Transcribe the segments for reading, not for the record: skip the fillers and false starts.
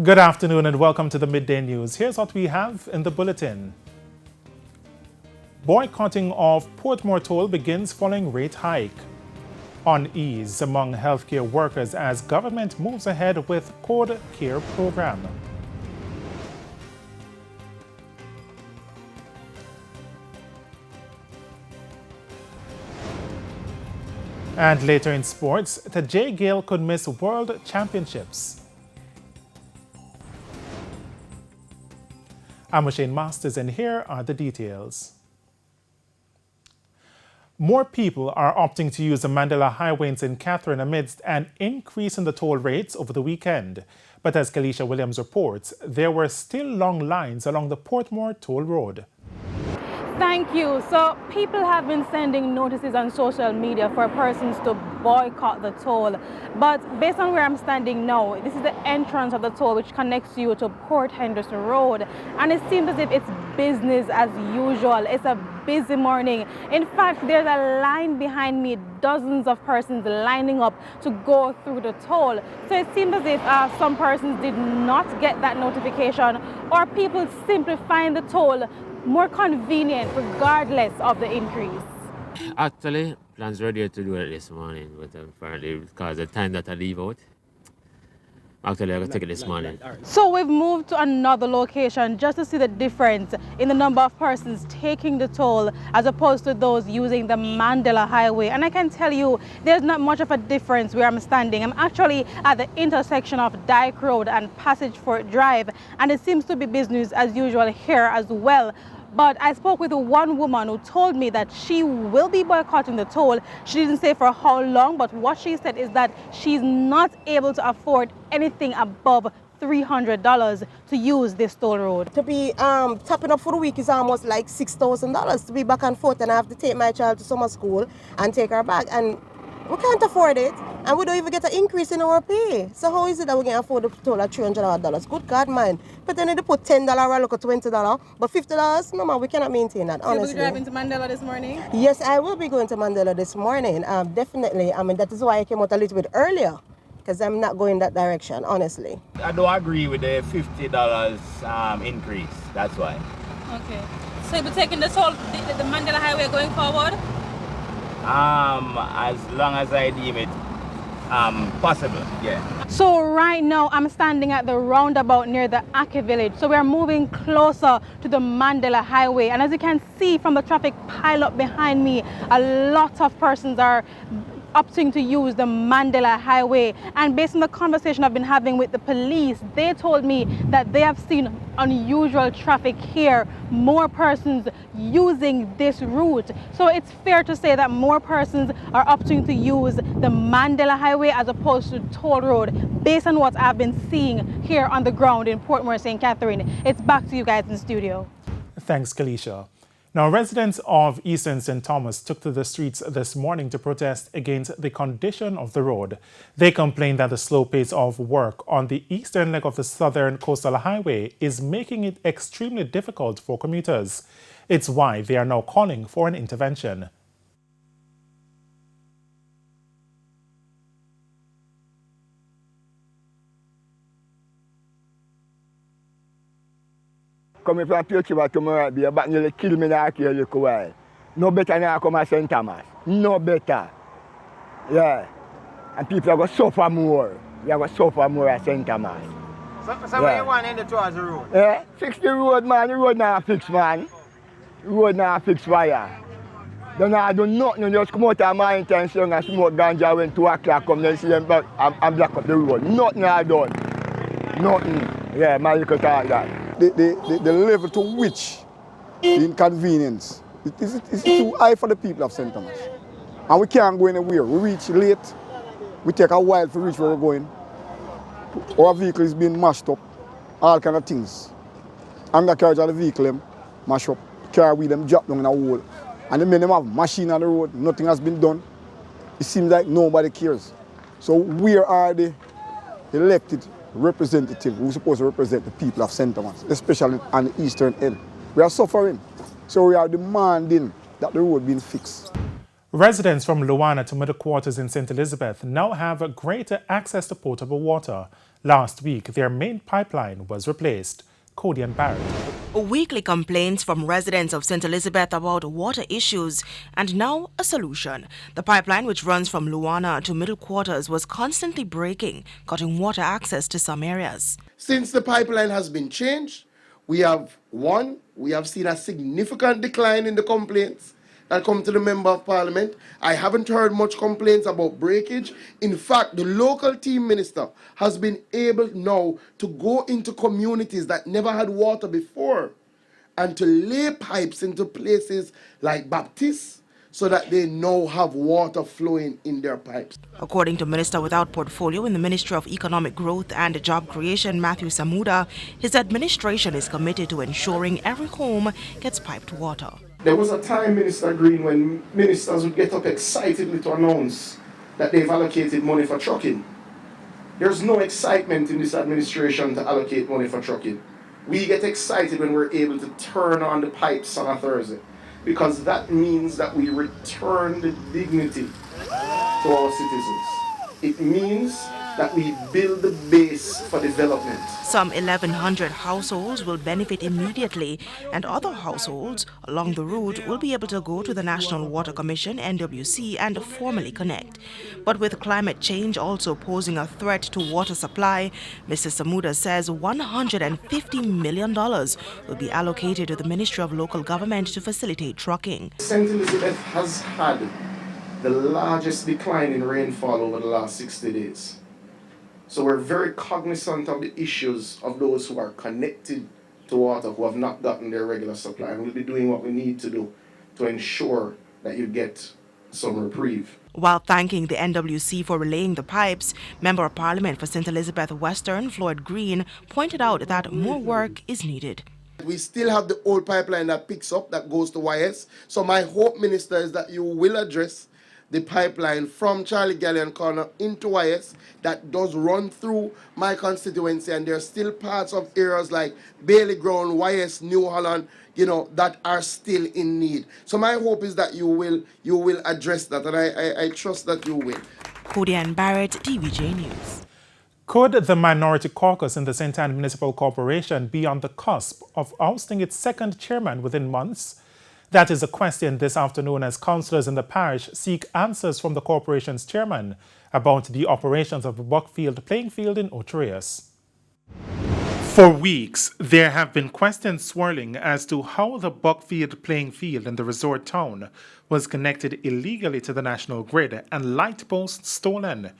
Good afternoon and welcome to the Midday News. Here's what we have in the bulletin. Boycotting of Portmore toll begins following rate hike. Unease among healthcare workers as government moves ahead with Code Care program. And later in sports, TVJ Gale could miss World Championships. I'm Shane Masters, and here are the details. More people are opting to use the Mandela Highway in St. Catherine amidst an increase in the toll rates over the weekend. But as Kalisha Williams reports, there were still long lines along the Portmore toll road. Thank you. So people have been sending notices on social media for persons to boycott the toll. But based on where I'm standing now, this is the entrance of the toll which connects you to Port Henderson Road. And it seems as if it's business as usual. It's a busy morning. In fact, there's a line behind me, dozens of persons lining up to go through the toll. So it seems as if some persons did not get that notification, or people simply find the toll more convenient regardless of the increase. Actually, plans were there to do it this morning, but apparently because the time that I leave out, actually I got to take it this morning. So we've moved to another location just to see the difference in the number of persons taking the toll as opposed to those using the Mandela Highway. And I can tell you there's not much of a difference where I'm standing. I'm actually at the intersection of Dyke Road and Passage Fort Drive, and it seems to be business as usual here as well. But I spoke with one woman who told me that she will be boycotting the toll. She didn't say for how long, but what she said is that she's not able to afford anything above $300 to use this toll road. To be topping up for the week is almost like $6,000 to be back and forth, and I have to take my child to summer school and take her back. And we can't afford it, and we don't even get an increase in our pay. So how is it that we can afford the toll at $300? Good God, man. But then they put $10, I look at $20, but $50, no man, we cannot maintain that, honestly. So you'll be driving to Mandela this morning? Yes, I will be going to Mandela this morning, definitely. I mean, that is why I came out a little bit earlier, because I'm not going that direction, honestly. I don't agree with the $50 increase, that's why. Okay. So you'll be taking the toll, the Mandela Highway going forward? As long as I deem it possible, yeah. So right now I'm standing at the roundabout near the Aki village. So we're moving closer to the Mandela Highway. And as you can see from the traffic pile up behind me, a lot of persons are opting to use the Mandela Highway. And based on the conversation I've been having with the police, they told me that they have seen unusual traffic here, more persons using this route. So it's fair to say that more persons are opting to use the Mandela Highway as opposed to toll road, based on what I've been seeing here on the ground in Portmore, St. Catherine. It's back to you guys in studio. Thanks, Kalisha. Now, residents of Eastern St. Thomas took to the streets this morning to protest against the condition of the road. They complained that the slow pace of work on the eastern leg of the Southern Coastal Highway is making it extremely difficult for commuters. It's why they are now calling for an intervention. Coming from Pilchiva tomorrow, be about nearly kill me now here a little while. No better than I come to St. Thomas. No better. Yeah. And people are going to suffer more. They are going to suffer more at St. Thomas. So yeah. What you want in the towards the road? Yeah. Fix the road, man. The road now fix, man. The road now fix fire. They not do nothing. They just come out of my intention and smoke ganja when 2 o'clock come, then see them back and block up the road. Nothing I done. Nothing. Yeah, man, you can talk that. The level to which the inconvenience is too high for the people of St. Thomas. And we can't go anywhere. We reach late. We take a while to reach where we're going. Our vehicle is being mashed up. All kind of things. Undercarriage of the vehicle, them mash up. Car wheel, them drop down in a hole. And the men them have machine on the road. Nothing has been done. It seems like nobody cares. So where are the elected representative who's supposed to represent the people of St. Thomas, especially on the eastern end? We are suffering. So we are demanding that the road be fixed. Residents from Luana to middle quarters in St. Elizabeth now have greater access to potable water. Last week, their main pipeline was replaced. Cody and Barrett. Weekly complaints from residents of St. Elizabeth about water issues, and now a solution. The pipeline, which runs from Luana to Middle Quarters, was constantly breaking, cutting water access to some areas. Since the pipeline has been changed, we have seen a significant decline in the complaints that come to the Member of Parliament. I haven't heard much complaints about breakage. In fact, the local team minister has been able now to go into communities that never had water before and to lay pipes into places like Baptist so that they now have water flowing in their pipes. According to Minister without portfolio in the Ministry of Economic Growth and Job Creation, Matthew Samuda, his administration is committed to ensuring every home gets piped water. There was a time, Minister Green, when ministers would get up excitedly to announce that they've allocated money for trucking. There's no excitement in this administration to allocate money for trucking. We get excited when we're able to turn on the pipes on a Thursday, because that means that we return the dignity to our citizens. It means that we build the base for development. Some 1,100 households will benefit immediately, and other households along the route will be able to go to the National Water Commission, NWC, and formally connect. But with climate change also posing a threat to water supply, Mr. Samuda says $150 million will be allocated to the Ministry of Local Government to facilitate trucking. St. Elizabeth has had the largest decline in rainfall over the last 60 days. So we're very cognizant of the issues of those who are connected to water, who have not gotten their regular supply. And we'll be doing what we need to do to ensure that you get some reprieve. While thanking the NWC for relaying the pipes, Member of Parliament for St. Elizabeth Western, Floyd Green, pointed out that more work is needed. We still have the old pipeline that picks up, that goes to YS. So my hope, Minister, is that you will address the pipeline from Charlie Gallion Corner into YS that does run through my constituency, and there are still parts of areas like Bailey Ground, YS, New Holland, that are still in need. So my hope is that you will address that, and I trust that you will. Cody and Barrett, TVJ News. Could the minority caucus in the St. Anne Municipal Corporation be on the cusp of ousting its second chairman within months? That is a question this afternoon as councillors in the parish seek answers from the corporation's chairman about the operations of the Buckfield playing field in Ocho-Rios. For weeks, there have been questions swirling as to how the Buckfield playing field in the resort town was connected illegally to the national grid and light posts stolen.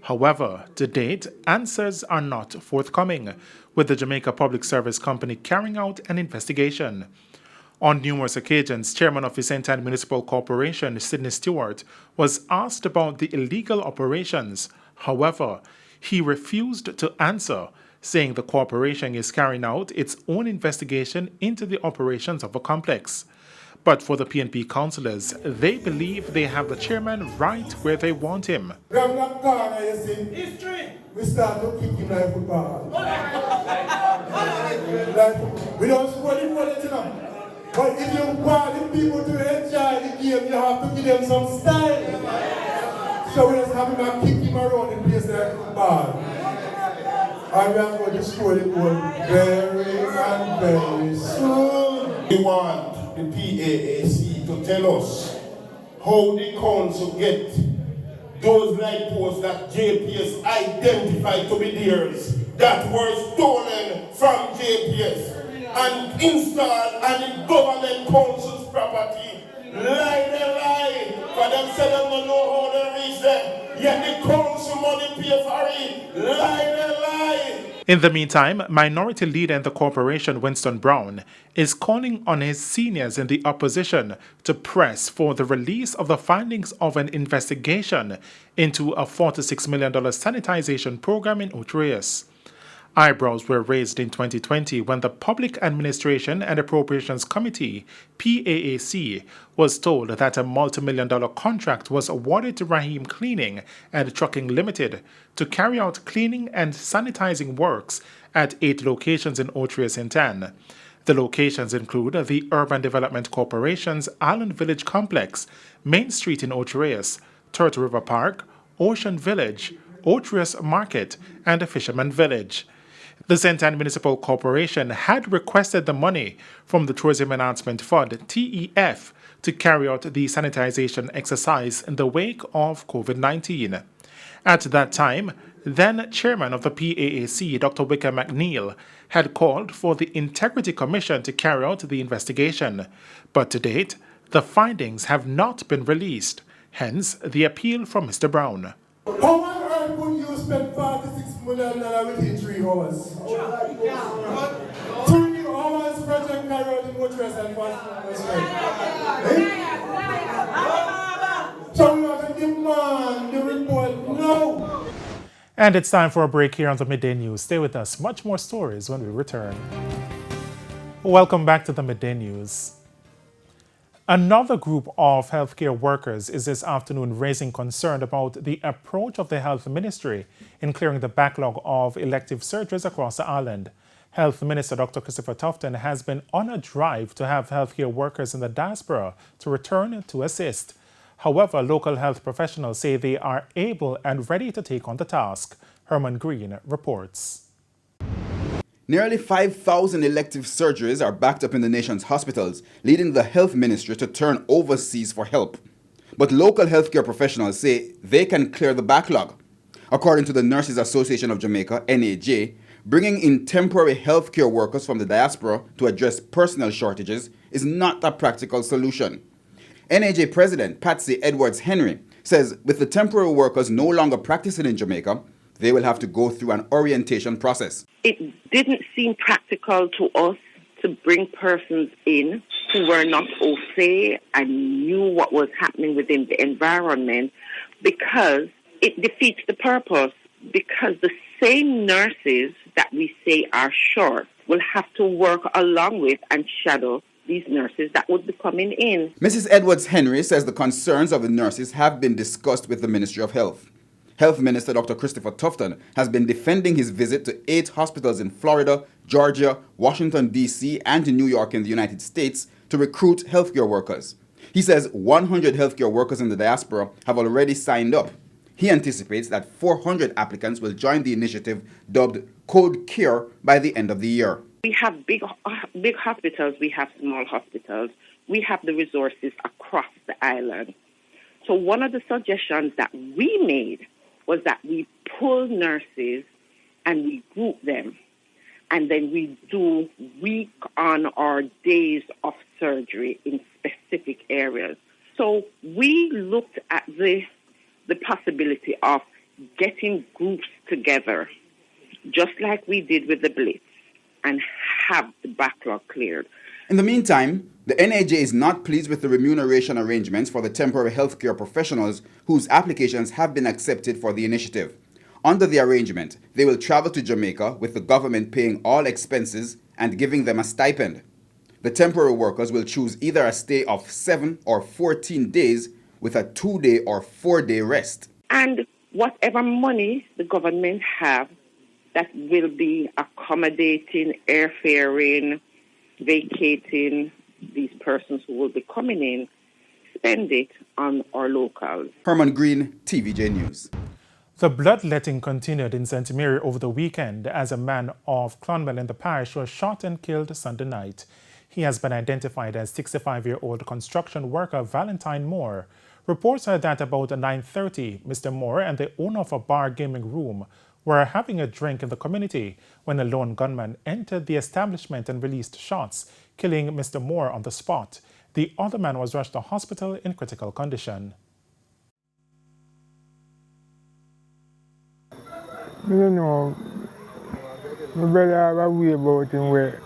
However, to date, answers are not forthcoming, with the Jamaica Public Service Company carrying out an investigation. On numerous occasions, Chairman of the St. Anne Municipal Corporation, Sidney Stewart, was asked about the illegal operations. However, he refused to answer, saying the corporation is carrying out its own investigation into the operations of the complex. But for the PNP councillors, they believe they have the chairman right where they want him. From that corner, you see, history. We start to kick him like football. We don't score the bullet, But if you want the people to enjoy the game, you have to give them some style. So we just have him kick him around the place like football. And we are going to score the goal very and very soon. We want the PAAC to tell us how the council get those light posts that JPS identified to be theirs that were stolen from JPS and installed on the government council's property. Lie. For them say them don't know how they reach them. Yet the council money pay for it. Lie. In the meantime, Minority Leader in the corporation, Winston Brown, is calling on his seniors in the opposition to press for the release of the findings of an investigation into a $46 million sanitization program in Ocho-Rios. Eyebrows were raised in 2020 when the Public Administration and Appropriations Committee, PAAC, was told that a multi-million-dollar contract was awarded to Raheem Cleaning and Trucking Limited to carry out cleaning and sanitizing works at 8 locations in Ocho-Rios St. Anne. The locations include the Urban Development Corporation's Island Village Complex, Main Street in Ocho-Rios, Turtle River Park, Ocean Village, Otrius Market, and the Fisherman Village. The St. Anne Municipal Corporation had requested the money from the Tourism Enhancement Fund, TEF, to carry out the sanitization exercise in the wake of COVID-19. At that time, then chairman of the PAAC, Dr. Wickham McNeil, had called for the Integrity Commission to carry out the investigation. But to date, the findings have not been released, hence the appeal from Mr. Brown. How on earth would you spend $46 million within 3 hours? 3 hours project carried out in Woodrest and So we have to demand the report now. And it's time for a break here on the Midday News. Stay with us. Much more stories when we return. Welcome back to the Midday News. Another group of healthcare workers is this afternoon raising concern about the approach of the Health Ministry in clearing the backlog of elective surgeries across the island. Health Minister Dr. Christopher Tufton has been on a drive to have healthcare workers in the diaspora to return to assist. However, local health professionals say they are able and ready to take on the task. Herman Green reports. Nearly 5,000 elective surgeries are backed up in the nation's hospitals, leading the health ministry to turn overseas for help. But local healthcare professionals say they can clear the backlog. According to the Nurses Association of Jamaica, NAJ, bringing in temporary healthcare workers from the diaspora to address personnel shortages is not a practical solution. NAJ President Patsy Edwards-Henry says with the temporary workers no longer practicing in Jamaica, they will have to go through an orientation process. It didn't seem practical to us to bring persons in who were not au fait and knew what was happening within the environment, because it defeats the purpose, because the same nurses that we say are short will have to work along with and shadow these nurses that would be coming in. Mrs. Edwards-Henry says the concerns of the nurses have been discussed with the Ministry of Health. Health Minister Dr. Christopher Tufton has been defending his visit to 8 hospitals in Florida, Georgia, Washington, D.C., and in New York in the United States to recruit healthcare workers. He says 100 healthcare workers in the diaspora have already signed up. He anticipates that 400 applicants will join the initiative dubbed Code Care by the end of the year. We have big hospitals, we have small hospitals, we have the resources across the island. So one of the suggestions that we made was that we pull nurses and we group them, and then we do week on or days of surgery in specific areas. So we looked at the possibility of getting groups together, just like we did with the Blitz, and have the backlog cleared. In the meantime, the NAJ is not pleased with the remuneration arrangements for the temporary healthcare professionals whose applications have been accepted for the initiative. Under the arrangement, they will travel to Jamaica with the government paying all expenses and giving them a stipend. The temporary workers will choose either a stay of 7 or 14 days with a 2-day or 4-day rest. And whatever money the government have that will be accommodating, airfaring, vacating these persons who will be coming in, spend it on our locals. Herman Green, TVJ News. The bloodletting continued in St. Mary over the weekend as a man of Clonmel in the parish was shot and killed Sunday night. He has been identified as 65-year-old construction worker Valentine Moore. Reports are that about 9:30, Mr. Moore and the owner of a bar gaming room were having a drink in the community when a lone gunman entered the establishment and released shots, killing Mr. Moore on the spot. The other man was rushed to hospital in critical condition. You know, my brother have a way about him where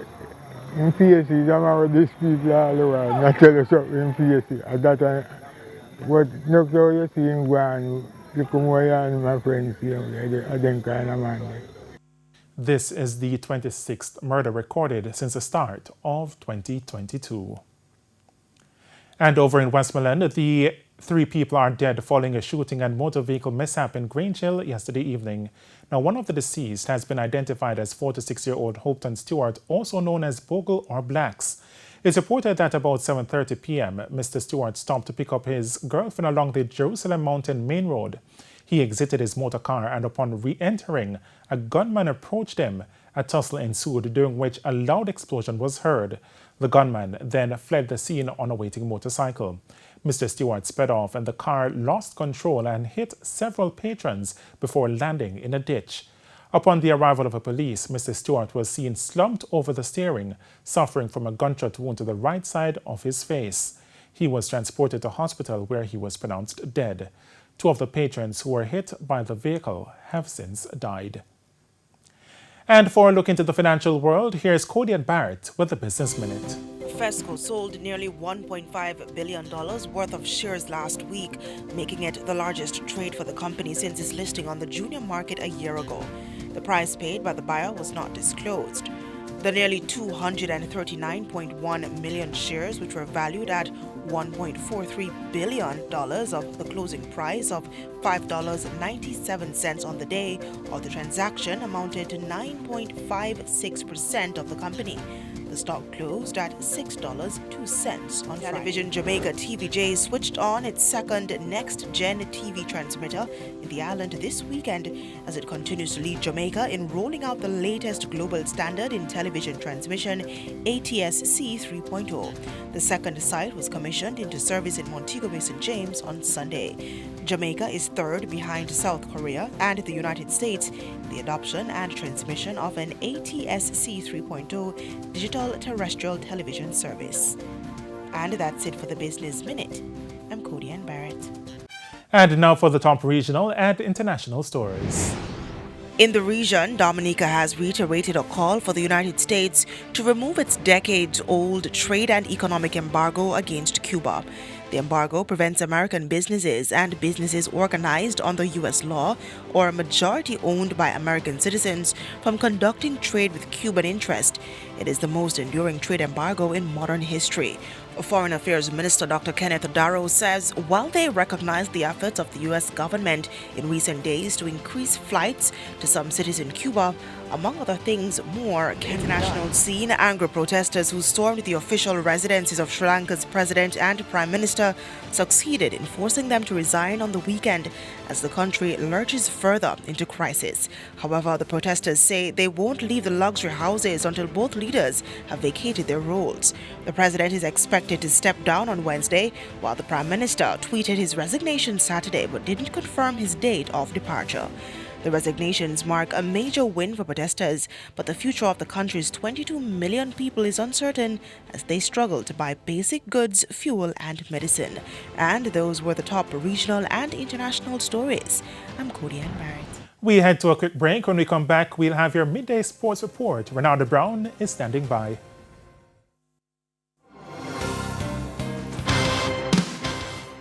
in face he's a man with these people all the while. Not tell us something in face. At that time, what no how you see him go on, you come over here and my friends see him, I them kind of man. This is the 26th murder recorded since the start of 2022. And over in Westmoreland, the 3 people are dead following a shooting and motor vehicle mishap in Grange Hill yesterday evening. Now, one of the deceased has been identified as 46-year-old Hopton Stewart, also known as Bogle or Blacks. It's reported that about 7:30 p.m., Mr. Stewart stopped to pick up his girlfriend along the Jerusalem Mountain Main Road. He exited his motor car and upon re-entering, a gunman approached him. A tussle ensued, during which a loud explosion was heard. The gunman then fled the scene on a waiting motorcycle. Mr. Stewart sped off and the car lost control and hit several patrons before landing in a ditch. Upon the arrival of the police, Mr. Stewart was seen slumped over the steering, suffering from a gunshot wound to the right side of his face. He was transported to hospital where he was pronounced dead. 2 of the patrons who were hit by the vehicle have since died. And for a look into the financial world, here's Cody and Barrett with the Business Minute. Fesco sold nearly $1.5 billion worth of shares last week, making it the largest trade for the company since its listing on the junior market a year ago. The price paid by the buyer was not disclosed. The nearly 239.1 million shares, which were valued at $1.43 billion of the closing price of $5.97 on the day of the transaction, amounted to 9.56% of the company. The stock closed at $6.02 on television. Jamaica TVJ switched on its second next-gen TV transmitter in the island this weekend as it continues to lead Jamaica in rolling out the latest global standard in television transmission, ATSC 3.0. The second site was commissioned into service in Montego Bay, St. James on Sunday. Jamaica is third behind South Korea and the United States in the adoption and transmission of an ATSC 3.0 digital terrestrial television service. And that's it for the Business Minute. I'm Cody Ann Barrett. And now for the top regional and international stories. In the region, Dominica has reiterated a call for the United States to remove its decades-old trade and economic embargo against Cuba. The embargo prevents American businesses and businesses organized under U.S. law or majority owned by American citizens from conducting trade with Cuban interest. It is the most enduring trade embargo in modern history. Foreign Affairs Minister Dr. Kenneth Darrow says while they recognize the efforts of the U.S. government in recent days to increase flights to some cities in Cuba, among other things, more can be international scene. Angry protesters who stormed the official residences of Sri Lanka's president and prime minister succeeded in forcing them to resign on the weekend as the country lurches further into crisis. However, the protesters say they won't leave the luxury houses until both leaders have vacated their roles. The president is expected to step down on Wednesday, while the prime minister tweeted his resignation Saturday but didn't confirm his date of departure. The resignations mark a major win for protesters, but the future of the country's 22 million people is uncertain as they struggle to buy basic goods, fuel, and medicine. And those were the top regional and international stories. I'm Cody Ann Barrett. We head to a quick break. When we come back, we'll have your midday sports report. Renata Brown is standing by.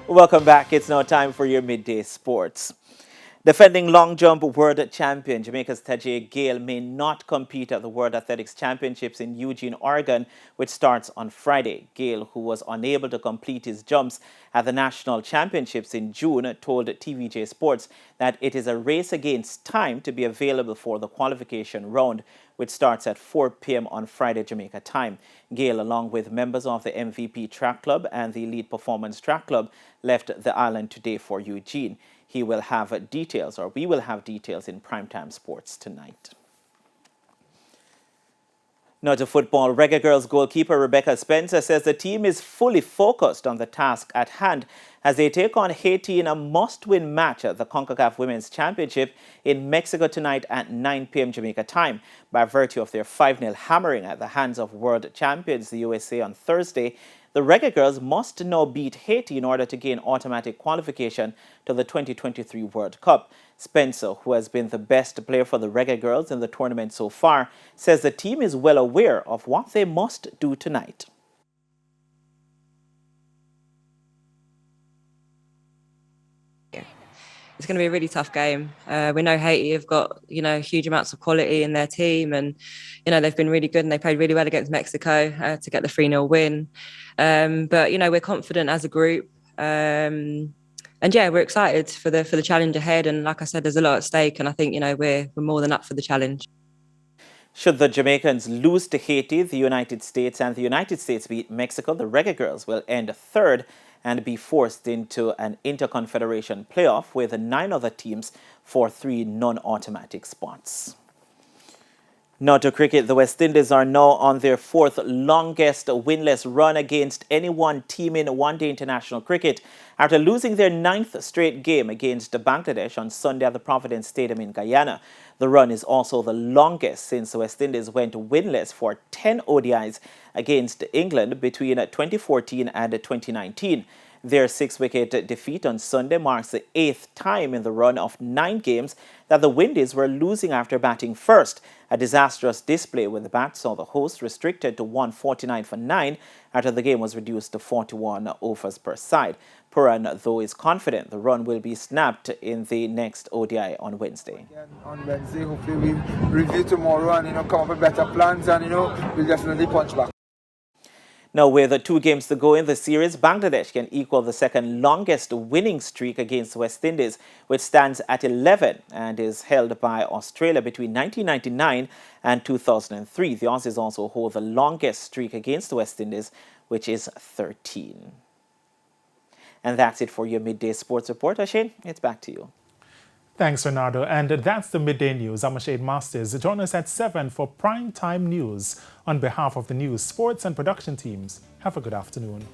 Welcome back. It's now time for your midday sports. Defending long jump world champion Jamaica's Tajay Gale may not compete at the World Athletics Championships in Eugene, Oregon, which starts on Friday. Gale, who was unable to complete his jumps at the National Championships in June, told TVJ Sports that it is a race against time to be available for the qualification round, which starts at 4 p.m. on Friday, Jamaica time. Gale, along with members of the MVP Track Club and the Elite Performance Track Club, left the island today for Eugene. We will have details in Primetime Sports tonight. Now to football. Reggae Girls goalkeeper Rebecca Spencer says the team is fully focused on the task at hand as they take on Haiti in a must-win match at the CONCACAF Women's Championship in Mexico tonight at 9 p.m. Jamaica time. By virtue of their 5-0 hammering at the hands of world champions the USA on Thursday, the Reggae Girls must now beat Haiti in order to gain automatic qualification to the 2023 World Cup. Spencer, who has been the best player for the Reggae Girls in the tournament so far, says the team is well aware of what they must do tonight. It's going to be a really tough game. We know Haiti have got, huge amounts of quality in their team and, they've been really good and they played really well against Mexico to get the 3-0 win. But, we're confident as a group. We're excited for the challenge ahead. And like I said, there's a lot at stake and I think, we're more than up for the challenge. Should the Jamaicans lose to Haiti, the United States, and the United States beat Mexico, the Reggae Girls will end third and be forced into an interconfederation playoff with 9 other teams for 3 non-automatic spots. Now to cricket, the West Indies are now on their 4th longest winless run against any one team in one-day international cricket after losing their 9th straight game against Bangladesh on Sunday at the Providence Stadium in Guyana. The run is also the longest since the West Indies went winless for 10 ODIs against England between 2014 and 2019. Their 6-wicket defeat on Sunday marks the 8th time in the run of 9 games that the Windies were losing after batting first. A disastrous display with the bat saw the hosts restricted to 149 for 9 after the game was reduced to 41 overs per side. Puran, though, is confident the run will be snapped in the next ODI on Wednesday. On Wednesday, hopefully we'll review tomorrow and come up with better plans and we'll definitely punch back. Now, with 2 games to go in the series, Bangladesh can equal the second longest winning streak against West Indies, which stands at 11 and is held by Australia between 1999 and 2003. The Aussies also hold the longest streak against the West Indies, which is 13. And that's it for your Midday Sports Report. Ashane, it's back to you. Thanks, Renato. And that's the Midday News. I'm Ashade Masters. Join us at 7 for Prime Time News. On behalf of the news, sports and production teams, have a good afternoon.